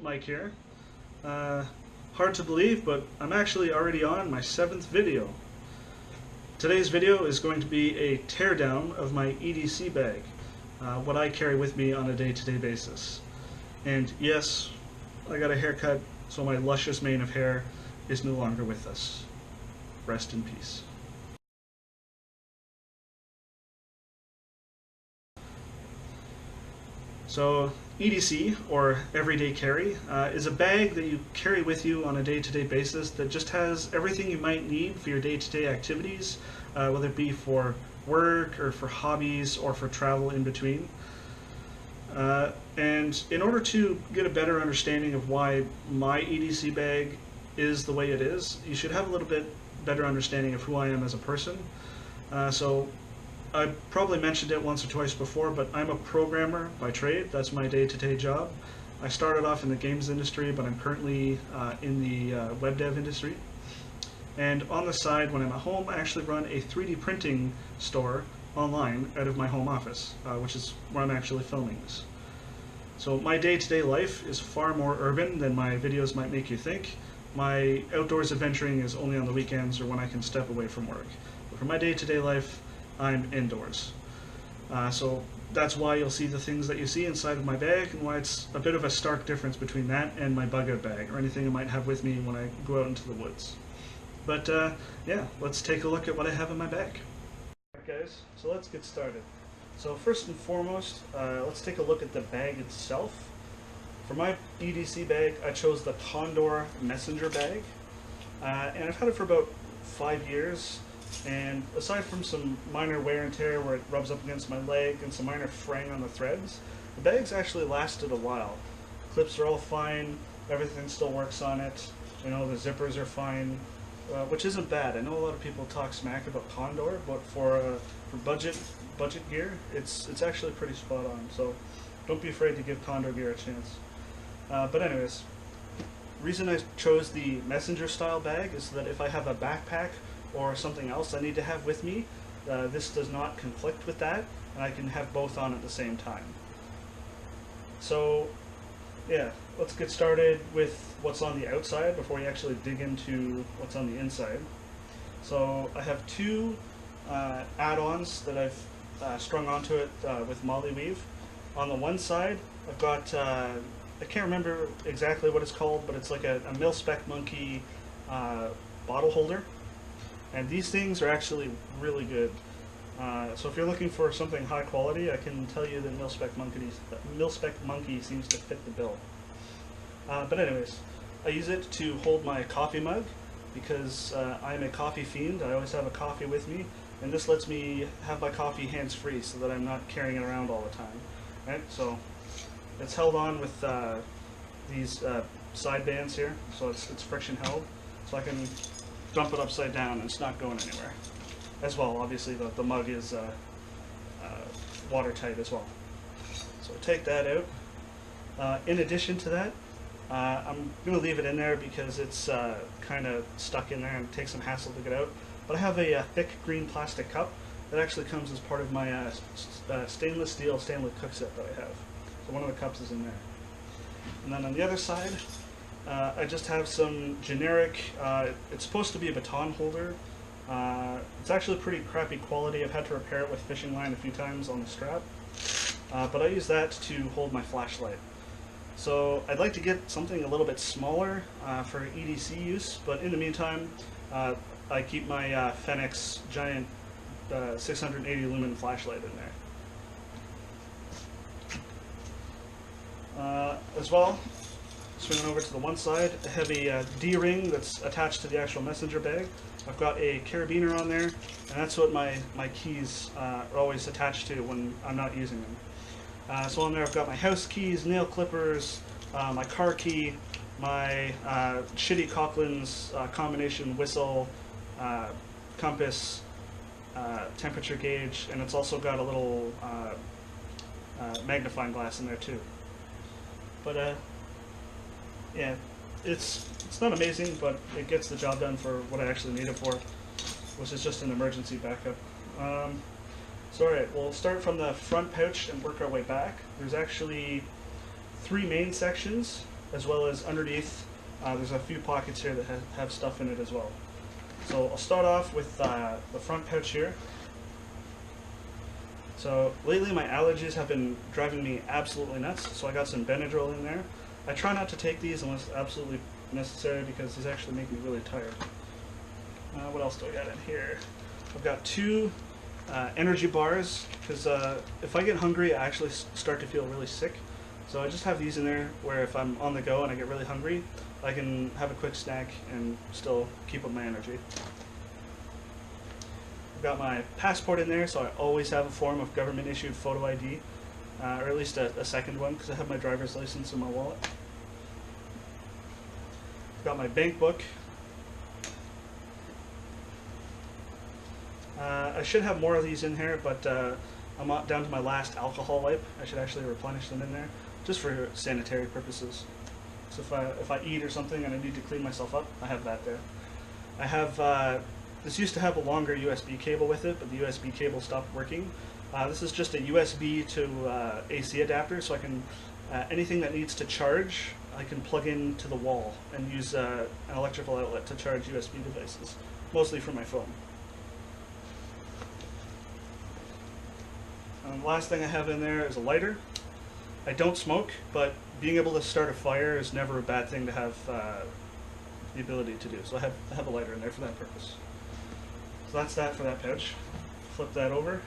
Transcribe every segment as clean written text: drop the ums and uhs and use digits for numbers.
Mike here. Hard to believe, but I'm actually already on my 7th video. Today's video is going to be a teardown of my EDC bag, what I carry with me on a day-to-day basis. And yes, I got a haircut, so my luscious mane of hair is no longer with us. Rest in peace. So EDC, or everyday carry, is a bag that you carry with you on a day-to-day basis that just has everything you might need for your day-to-day activities, whether it be for work or for hobbies or for travel in between. And in order to get a better understanding of why my EDC bag is the way it is, you should have a little bit better understanding of who I am as a person. So I probably mentioned it once or twice before, but I'm a programmer by trade. That's my day-to-day job. I started off in the games industry, but I'm currently in the web dev industry. And on the side, when I'm at home, I actually run a 3D printing store online out of my home office, which is where I'm actually filming this. So my day-to-day life is far more urban than my videos might make you think. My outdoors adventuring is only on the weekends or when I can step away from work. But for my day-to-day life, I'm indoors. So that's why you'll see the things that you see inside of my bag, and why it's a bit of a stark difference between that and my bug-out bag, or anything I might have with me when I go out into the woods. But yeah, let's take a look at what I have in my bag. Alright guys, so let's get started. So first and foremost, let's take a look at the bag itself. For my EDC bag, I chose the Condor Messenger Bag, and I've had it for about 5 years. And aside from some minor wear and tear where it rubs up against my leg and some minor fraying on the threads, the bag's actually lasted a while. Clips are all fine, everything still works on it, you know, the zippers are fine, which isn't bad. I know a lot of people talk smack about Condor, but for budget gear, it's actually pretty spot on, so don't be afraid to give Condor gear a chance. But anyways, the reason I chose the Messenger style bag is that if I have a backpack or something else I need to have with me, this does not conflict with that, and I can have both on at the same time. So yeah, let's get started with what's on the outside before we actually dig into what's on the inside. So I have two add-ons that I've strung onto it with Molly Weave. On the one side, I've got, I can't remember exactly what it's called, but it's like a mil-spec monkey bottle holder. And these things are actually really good. So if you're looking for something high quality, I can tell you that mil-spec monkey seems to fit the bill. But anyways, I use it to hold my coffee mug because I'm a coffee fiend. I always have a coffee with me, and this lets me have my coffee hands-free so that I'm not carrying it around all the time. Right? So it's held on with these side bands here, so it's friction held, so I can dump it upside down and it's not going anywhere. As well, obviously the mug is watertight as well. So take that out. In addition to that, I'm going to leave it in there because it's kind of stuck in there and it takes some hassle to get out. But I have a thick green plastic cup that actually comes as part of my stainless steel cook set that I have. So one of the cups is in there. And then on the other side, I just have some generic, it's supposed to be a baton holder. It's actually pretty crappy quality. I've had to repair it with fishing line a few times on the strap. But I use that to hold my flashlight. So I'd like to get something a little bit smaller for EDC use, but in the meantime, I keep my Fenix giant 680 lumen flashlight in there. As well, swinging over to the one side, I have a D-ring that's attached to the actual messenger bag. I've got a carabiner on there, and that's what my keys are always attached to when I'm not using them. So on there I've got my house keys, nail clippers, my car key, my shitty Coughlin's combination whistle, compass, temperature gauge, and it's also got a little magnifying glass in there too. But yeah, it's not amazing, but it gets the job done for what I actually need it for, which is just an emergency backup. So alright, we'll start from the front pouch and work our way back. There's actually three main sections as well as underneath there's a few pockets here that have stuff in it as well. So I'll start off with the front pouch here. So lately my allergies have been driving me absolutely nuts, so I got some Benadryl in there. I try not to take these unless absolutely necessary because these actually make me really tired. What else do I got in here? I've got 2 energy bars because if I get hungry I actually start to feel really sick. So I just have these in there where if I'm on the go and I get really hungry, I can have a quick snack and still keep up my energy. I've got my passport in there, so I always have a form of government issued photo ID, or at least a second one because I have my driver's license in my wallet. I've got my bank book. I should have more of these in here, but I'm down to my last alcohol wipe. I should actually replenish them in there, just for sanitary purposes. So if I eat or something and I need to clean myself up, I have that there. I have, this used to have a longer USB cable with it, but the USB cable stopped working. This is just a USB to AC adapter, so I can, anything that needs to charge, I can plug into the wall and use an electrical outlet to charge USB devices, mostly for my phone. The last thing I have in there is a lighter. I don't smoke, but being able to start a fire is never a bad thing to have the ability to do. So I have a lighter in there for that purpose. So that's that for that pouch. Flip that over.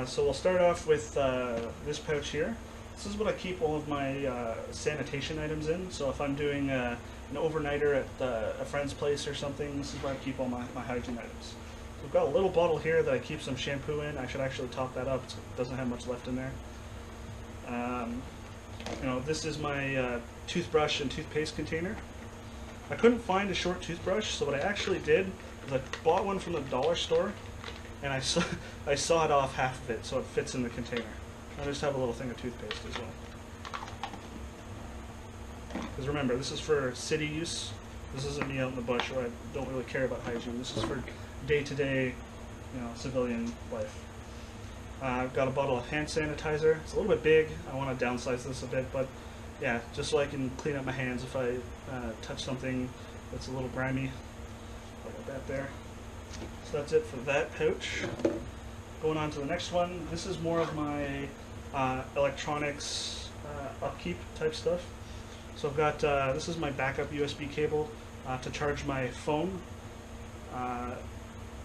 So we'll start off with this pouch here. This is what I keep all of my sanitation items in. So if I'm doing an overnighter at a friend's place or something, this is where I keep all my hygiene items. So I've got a little bottle here that I keep some shampoo in. I should actually top that up. It doesn't have much left in there. You know, this is my toothbrush and toothpaste container. I couldn't find a short toothbrush, so what I actually did is I bought one from the dollar store, and I sawed off half of it so it fits in the container. I just have a little thing of toothpaste as well. Because remember, this is for city use. This isn't me out in the bush where I don't really care about hygiene. This is for day-to-day, you know, civilian life. I've got a bottle of hand sanitizer. It's a little bit big. I want to downsize this a bit, but yeah, just so I can clean up my hands if I touch something that's a little grimy. I got that there. So that's it for that pouch. Going on to the next one. This is more of my electronics upkeep type stuff. So I've got, this is my backup USB cable to charge my phone.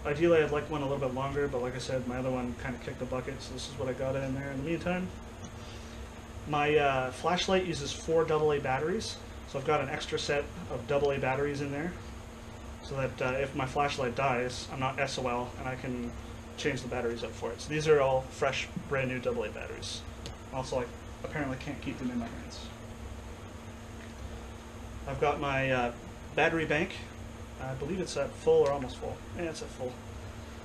Ideally, I'd like one a little bit longer, but like I said, my other one kind of kicked the bucket, so this is what I got in there in the meantime. My flashlight uses 4 AA batteries, so I've got an extra set of AA batteries in there, so that if my flashlight dies, I'm not SOL, and I can change the batteries up for it. So these are all fresh, brand new AA batteries. Also, I apparently can't keep them in my hands. I've got my battery bank. I believe it's at full or almost full. Yeah, it's at full.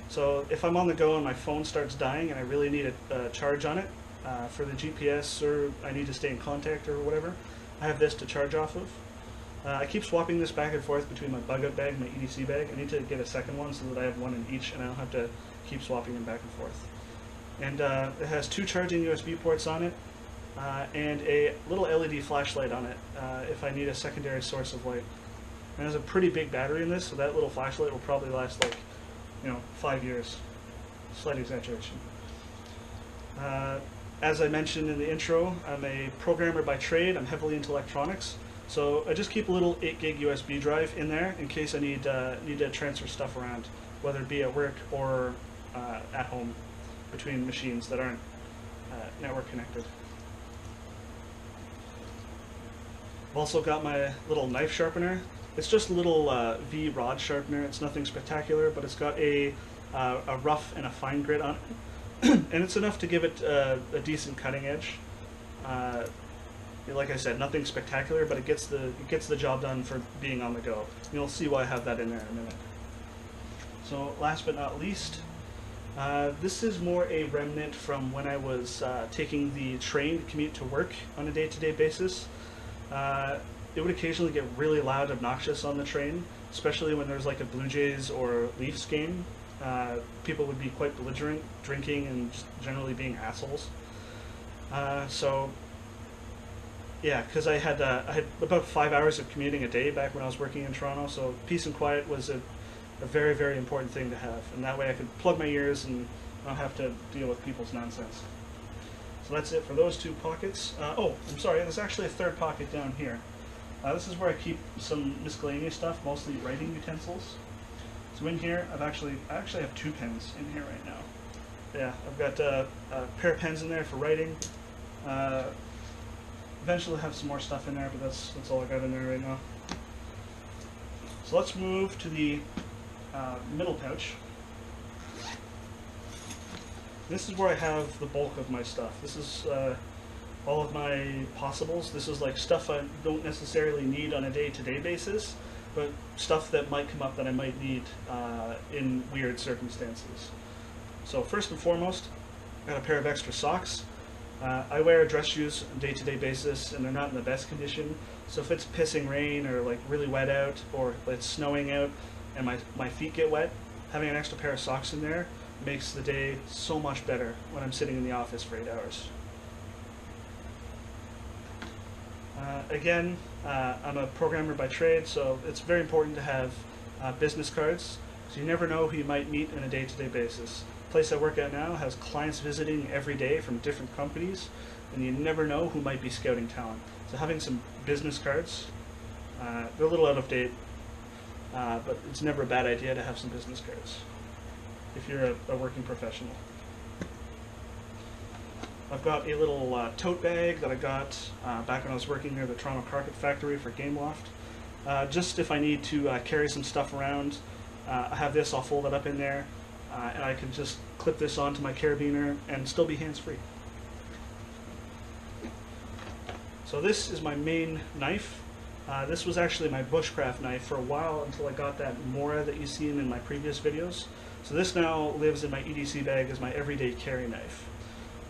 So if I'm on the go and my phone starts dying and I really need a charge on it for the GPS, or I need to stay in contact or whatever, I have this to charge off of. I keep swapping this back and forth between my bug-out bag and my EDC bag. I need to get a second one so that I have one in each and I don't have to keep swapping them back and forth. And it has 2 charging USB ports on it and a little LED flashlight on it if I need a secondary source of light. And there's a pretty big battery in this, so that little flashlight will probably last like, 5 years. Slight exaggeration. As I mentioned in the intro, I'm a programmer by trade. I'm heavily into electronics, so I just keep a little 8 gig USB drive in there in case I need to transfer stuff around, whether it be at work or at home between machines that aren't network connected. I've also got my little knife sharpener. It's just a little V rod sharpener. It's nothing spectacular, but it's got a rough and a fine grit on it, and it's enough to give it a decent cutting edge. Like I said, nothing spectacular, but it gets the job done for being on the go. You'll see why I have that in there in a minute. So last but not least, this is more a remnant from when I was taking the train to commute to work on a day-to-day basis. It would occasionally get really loud, obnoxious on the train, especially when there's like a Blue Jays or Leafs game. People would be quite belligerent, drinking, and just generally being assholes. So Yeah, because I had about 5 hours of commuting a day back when I was working in Toronto, so peace and quiet was a very, very important thing to have, and that way I could plug my ears and not have to deal with people's nonsense. So that's it for those two pockets. Oh, I'm sorry, there's actually a third pocket down here. This is where I keep some miscellaneous stuff, mostly writing utensils. So in here, I actually have 2 pens in here right now. Yeah, I've got a pair of pens in there for writing. Eventually have some more stuff in there, but that's all I got in there right now. So let's move to the middle pouch. This is where I have the bulk of my stuff. This is all of my possibles. This is like stuff I don't necessarily need on a day-to-day basis, but stuff that might come up that I might need in weird circumstances. So first and foremost, I got a pair of extra socks. I wear dress shoes on a day-to-day basis, and they're not in the best condition. So if it's pissing rain or like really wet out, or it's snowing out, and my feet get wet, having an extra pair of socks in there makes the day so much better when I'm sitting in the office for 8 hours. Again, I'm a programmer by trade, so it's very important to have business cards, so you never know who you might meet on a day-to-day basis. The place I work at now has clients visiting every day from different companies, and you never know who might be scouting talent. So having some business cards, they're a little out of date, but it's never a bad idea to have some business cards if you're a working professional. I've got a little tote bag that I got back when I was working near the Toronto Carpet Factory for Gameloft. Just if I need to carry some stuff around, I have this, I'll fold it up in there, and I can just clip this onto my carabiner and still be hands-free. So this is my main knife. This was actually my bushcraft knife for a while until I got that Mora that you've seen in my previous videos. So this now lives in my EDC bag as my everyday carry knife.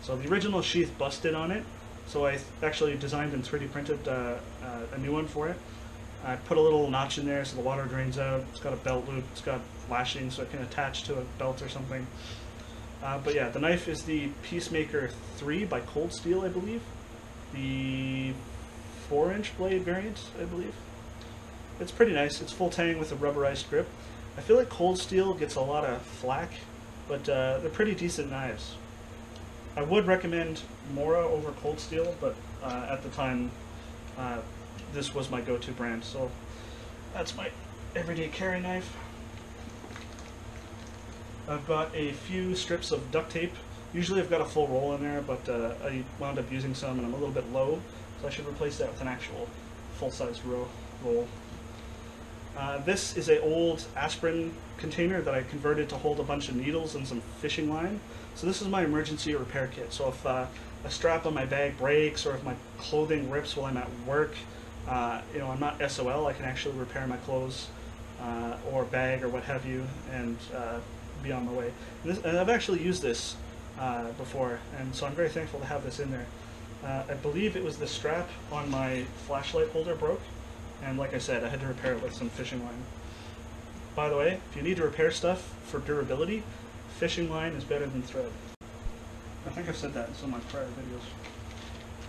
So the original sheath busted on it, so I actually designed and 3D printed a new one for it. I put a little notch in there so the water drains out. It's got a belt loop, it's got lashing so it can attach to a belt or something. But yeah, the knife is the Peacemaker III by Cold Steel, I believe. The 4-inch blade variant, I believe. It's pretty nice. It's full tang with a rubberized grip. I feel like Cold Steel gets a lot of flack, but they're pretty decent knives. I would recommend Mora over Cold Steel, but at the time this was my go-to brand. So that's my everyday carry knife. I've got a few strips of duct tape. Usually I've got a full roll in there, but I wound up using some and I'm a little bit low, so I should replace that with an actual full-size roll. This is an old aspirin container that I converted to hold a bunch of needles and some fishing line. So this is my emergency repair kit. So if a strap on my bag breaks or if my clothing rips while I'm at work, you know, I'm not SOL, I can actually repair my clothes or bag or what have you and be on my way. And I've actually used this before, and so I'm very thankful to have this in there. I believe it was the strap on my flashlight holder broke, and like I said, I had to repair it with some fishing line. By the way, if you need to repair stuff for durability, fishing line is better than thread. I think I've said that in some of my prior videos.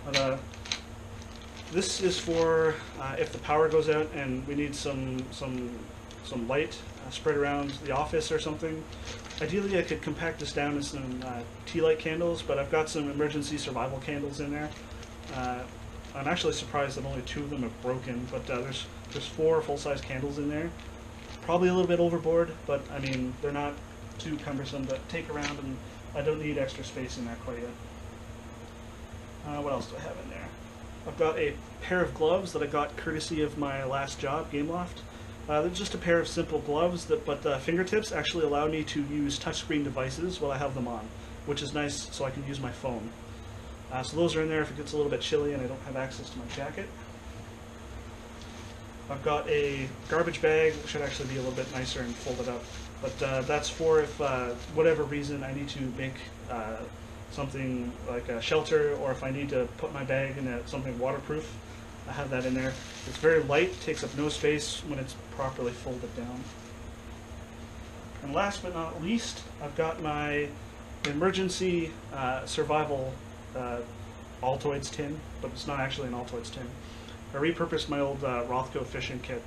But this is for if the power goes out and we need some light spread around the office or something. Ideally I could compact this down to some tea light candles, but I've got some emergency survival candles in there. I'm actually surprised that only 2 of them have broken, but there's 4 full-size candles in there. Probably a little bit overboard, but I mean, they're not too cumbersome to take around, and I don't need extra space in there quite yet. What else do I have in there? I've got a pair of gloves that I got courtesy of my last job, Gameloft. They're just a pair of simple gloves, but the fingertips actually allow me to use touchscreen devices while I have them on, which is nice so I can use my phone. So those are in there if it gets a little bit chilly and I don't have access to my jacket. I've got a garbage bag, which should actually be a little bit nicer and folded up. But that's for if, whatever reason, I need to make something like a shelter, or if I need to put my bag in something waterproof. I have that in there. It's very light, takes up no space when it's properly folded down. And last but not least, I've got my emergency survival Altoids tin, but it's not actually an Altoids tin. I repurposed my old Rothco Fishing Kit,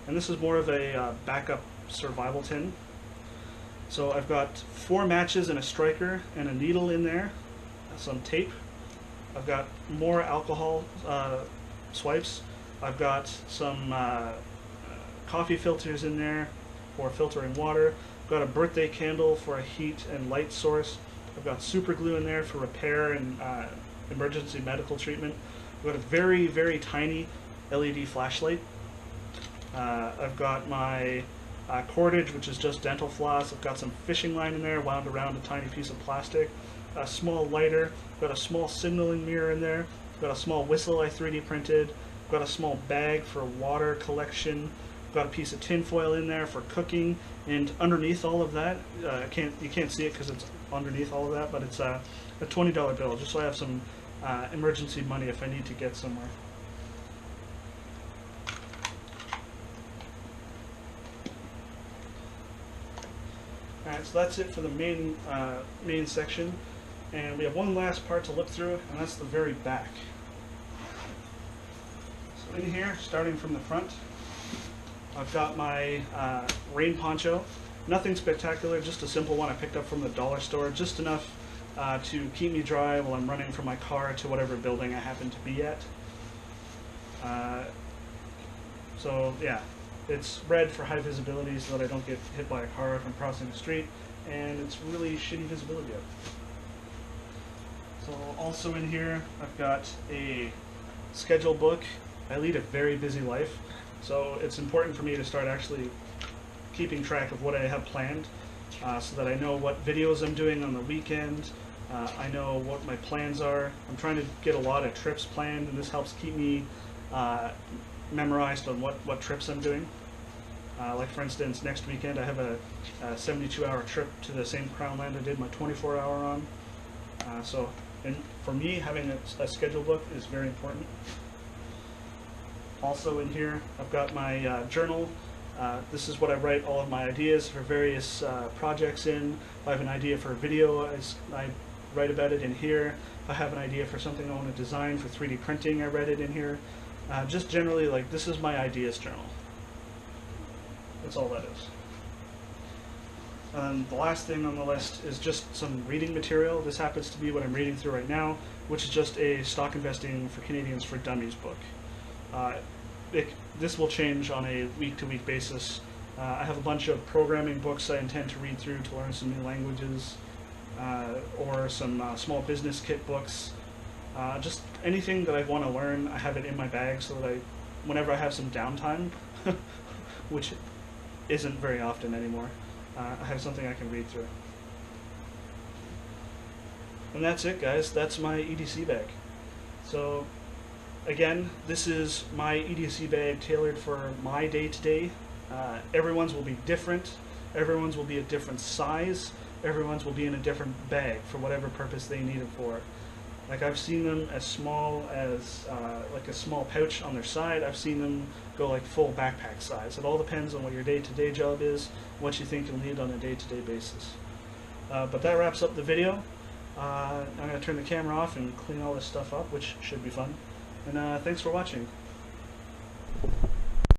and this is more of a backup survival tin. So I've got 4 matches and a striker and a needle in there, some tape. I've got more alcohol swipes. I've got some coffee filters in there for filtering water. I've got a birthday candle for a heat and light source. I've got super glue in there for repair and emergency medical treatment. I've got a very, very tiny LED flashlight. I've got my cordage, which is just dental floss. I've got some fishing line in there wound around a tiny piece of plastic. A small lighter. I've got a small signaling mirror in there. I've got a small whistle I 3D printed. I've got a small bag for water collection. I've got a piece of tin foil in there for cooking. And underneath all of that, you can't see it because it's underneath all of that, but it's a $20 bill, just so I have some emergency money if I need to get somewhere. Alright, so that's it for the main section, and we have one last part to look through, and that's the very back. So in here, starting from the front, I've got my rain poncho. Nothing spectacular, just a simple one I picked up from the dollar store, just enough to keep me dry while I'm running from my car to whatever building I happen to be at. So yeah. It's red for high visibility so that I don't get hit by a car if I'm crossing the street, and it's really shitty visibility out. So also in here I've got a schedule book. I lead a very busy life, so it's important for me to start actually keeping track of what I have planned, so that I know what videos I'm doing on the weekend. I know what my plans are. I'm trying to get a lot of trips planned, and this helps keep me memorized on what trips I'm doing. Like for instance, next weekend I have a 72-hour trip to the same crown land I did my 24-hour on. And for me, having a schedule book is very important. Also in here, I've got my journal. This is what I write all of my ideas for various projects in. If I have an idea for a video, I write about it in here. If I have an idea for something I want to design for 3D printing, I write it in here. Just generally, like, this is my ideas journal. That's all that is. The last thing on the list is just some reading material. This happens to be what I'm reading through right now, which is just a Stock Investing for Canadians for Dummies book. This will change on a week-to-week basis. I have a bunch of programming books I intend to read through to learn some new languages, or some small business kit books. Just anything that I want to learn, I have it in my bag so that whenever I have some downtime, which isn't very often anymore, I have something I can read through. And that's it, guys. That's my EDC bag. So, again, this is my EDC bag tailored for my day-to-day. Everyone's will be different. Everyone's will be a different size. Everyone's will be in a different bag for whatever purpose they need it for. Like, I've seen them as small as like a small pouch on their side. I've seen them go like full backpack size. It all depends on what your day-to-day job is, what you think you'll need on a day-to-day basis. But that wraps up the video. I'm going to turn the camera off and clean all this stuff up, which should be fun. And thanks for watching.